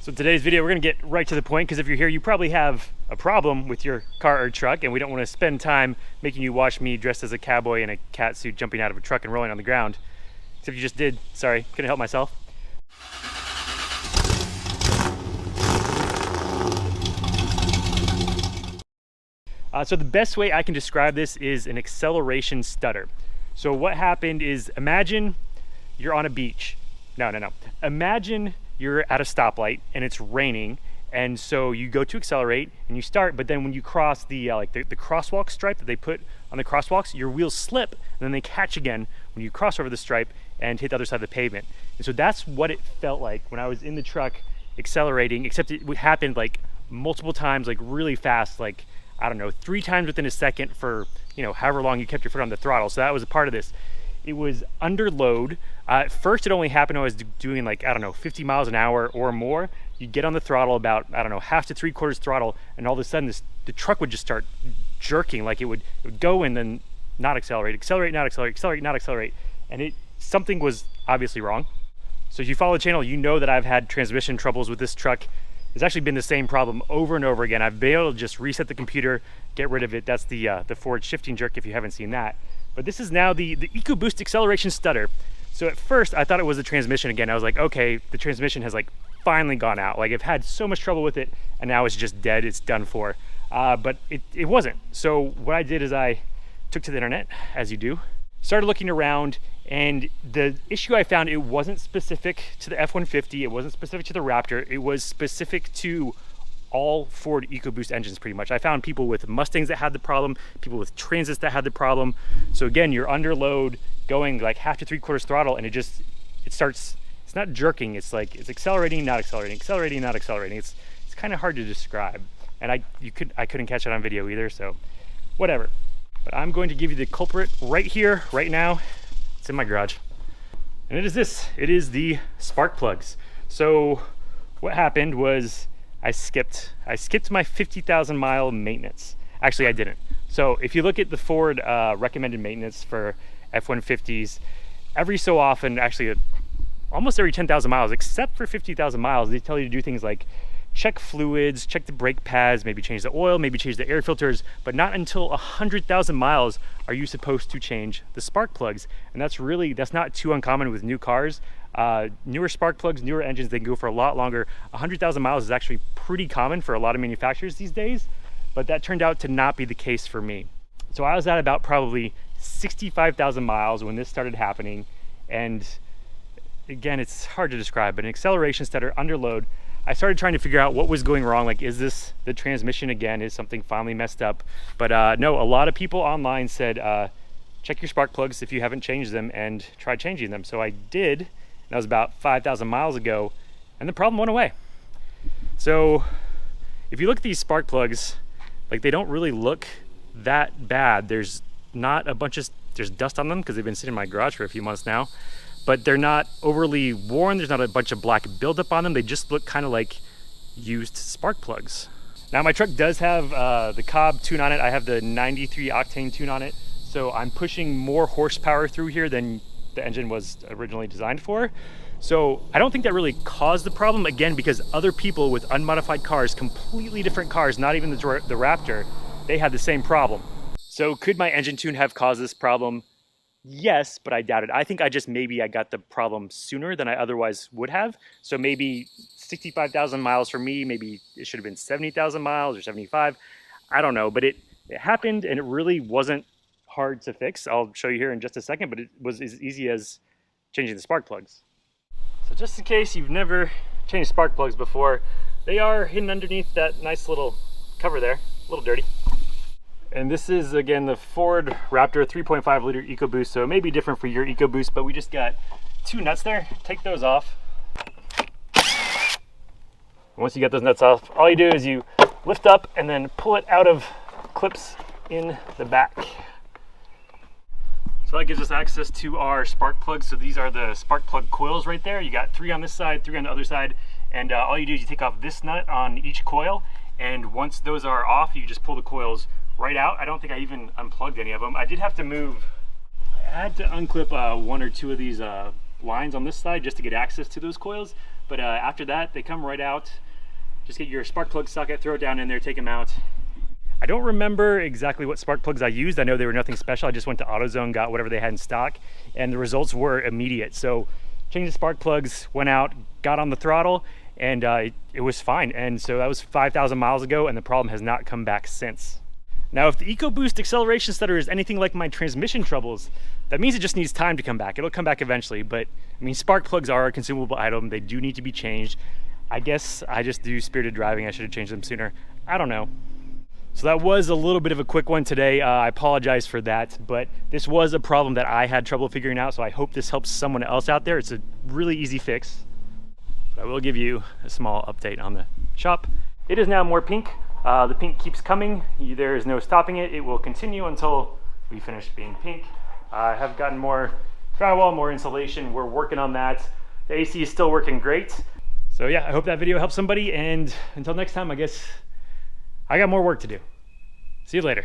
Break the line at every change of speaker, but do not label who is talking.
So today's video, we're gonna get right to the point, because if you're here, you probably have a problem with your car or truck, and we don't want to spend time making you watch me dressed as a cowboy in a cat suit jumping out of a truck and rolling on the ground. Except you just did. Sorry, couldn't help myself. So the best way I can describe this is an acceleration stutter. So what happened is, imagine you're on a beach. No. Imagine you're at a stoplight and it's raining, and so you go to accelerate and you start, but then when you cross the the crosswalk stripe that they put on the crosswalks, your wheels slip and then they catch again when you cross over the stripe and hit the other side of the pavement. And so that's what it felt like when I was in the truck accelerating, except it happened like multiple times, like really fast, like I don't know, 3 times within a second for, you know, however long you kept your foot on the throttle. So that was a part of this. It was under load. At first it only happened when I was doing like, I don't know, 50 miles an hour or more. You get on the throttle about, I don't know, half to 3/4 throttle, and all of a sudden the truck would just start jerking. Like it would go and then not accelerate, accelerate, not accelerate, accelerate, not accelerate. And something was obviously wrong. So if you follow the channel, you know that I've had transmission troubles with this truck. It's actually been the same problem over and over again. I've been able to just reset the computer, get rid of it. That's the forward shifting jerk, if you haven't seen that. But this is now the EcoBoost acceleration stutter. So at first I thought it was the transmission again. I was like, okay, the transmission has like finally gone out. Like I've had so much trouble with it and now it's just dead, it's done for. But it wasn't. So what I did is I took to the internet, as you do, started looking around, and the issue I found, it wasn't specific to the F-150, it wasn't specific to the Raptor, it was specific to all Ford EcoBoost engines pretty much. I found people with Mustangs that had the problem, people with Transits that had the problem. So again, you're under load, going like half to 3/4 throttle, and it starts, it's not jerking, it's like, it's accelerating, not accelerating, accelerating, not accelerating. It's kind of hard to describe. And I couldn't catch it on video either, so whatever. But I'm going to give you the culprit right here, right now. It's in my garage. And it is this, it is the spark plugs. So what happened was I skipped my 50,000 mile maintenance. Actually, I didn't. So if you look at the Ford recommended maintenance for F-150s, every so often, actually almost every 10,000 miles, except for 50,000 miles, they tell you to do things like check fluids, check the brake pads, maybe change the oil, maybe change the air filters, but not until 100,000 miles are you supposed to change the spark plugs. And that's not too uncommon with new cars. Newer spark plugs, newer engines, they can go for a lot longer. 100,000 miles is actually pretty common for a lot of manufacturers these days, but that turned out to not be the case for me. So I was at about probably 65,000 miles when this started happening. And again, it's hard to describe, but an acceleration stutter under load. I started trying to figure out what was going wrong. Like, is this the transmission again? Is something finally messed up? But no, a lot of people online said, check your spark plugs if you haven't changed them, and try changing them. So I did. That was about 5,000 miles ago, and the problem went away. So if you look at these spark plugs, like, they don't really look that bad. There's not a bunch of, there's dust on them because they've been sitting in my garage for a few months now, but they're not overly worn. There's not a bunch of black buildup on them. They just look kind of like used spark plugs. Now my truck does have the Cobb tune on it. I have the 93 octane tune on it. So I'm pushing more horsepower through here than the engine was originally designed for. So I don't think that really caused the problem, again, because other people with unmodified cars, completely different cars, not even the Raptor, they had the same problem. So could my engine tune have caused this problem? Yes, but I doubt it. I think maybe I got the problem sooner than I otherwise would have. So maybe 65,000 miles for me, maybe it should have been 70,000 miles or 75. I don't know, but it happened, and it really wasn't hard to fix. I'll show you here in just a second, but it was as easy as changing the spark plugs. So just in case you've never changed spark plugs before, they are hidden underneath that nice little cover there, a little dirty. And this is, again, the Ford Raptor 3.5 liter EcoBoost. So it may be different for your EcoBoost, but we just got 2 nuts there. Take those off. Once you get those nuts off, all you do is you lift up and then pull it out of clips in the back. So that gives us access to our spark plugs. So these are the spark plug coils right there. You got 3 on this side, 3 on the other side. And all you do is you take off this nut on each coil. And once those are off, you just pull the coils right out. I don't think I even unplugged any of them. I did have to move, I had to unclip 1 or 2 of these lines on this side just to get access to those coils. but after that, they come right out. Just get your spark plug socket, throw it down in there, take them out. I don't remember exactly what spark plugs I used. I know they were nothing special. I just went to AutoZone, got whatever they had in stock, and the results were immediate. So changed the spark plugs, went out, got on the throttle, and it was fine. And so that was 5,000 miles ago, and the problem has not come back since. Now, if the EcoBoost acceleration stutter is anything like my transmission troubles, that means it just needs time to come back. It'll come back eventually, but I mean, spark plugs are a consumable item. They do need to be changed. I guess I just do spirited driving. I should have changed them sooner. I don't know. So that was a little bit of a quick one today. I apologize for that, but this was a problem that I had trouble figuring out, so I hope this helps someone else out there. It's a really easy fix. But I will give you a small update on the shop. It is now more pink. The pink keeps coming. There is no stopping it. It will continue until we finish being pink. I have gotten more drywall, more insulation. We're working on that. The AC is still working great. So yeah, I hope that video helps somebody, and until next time, I guess I got more work to do. See you later.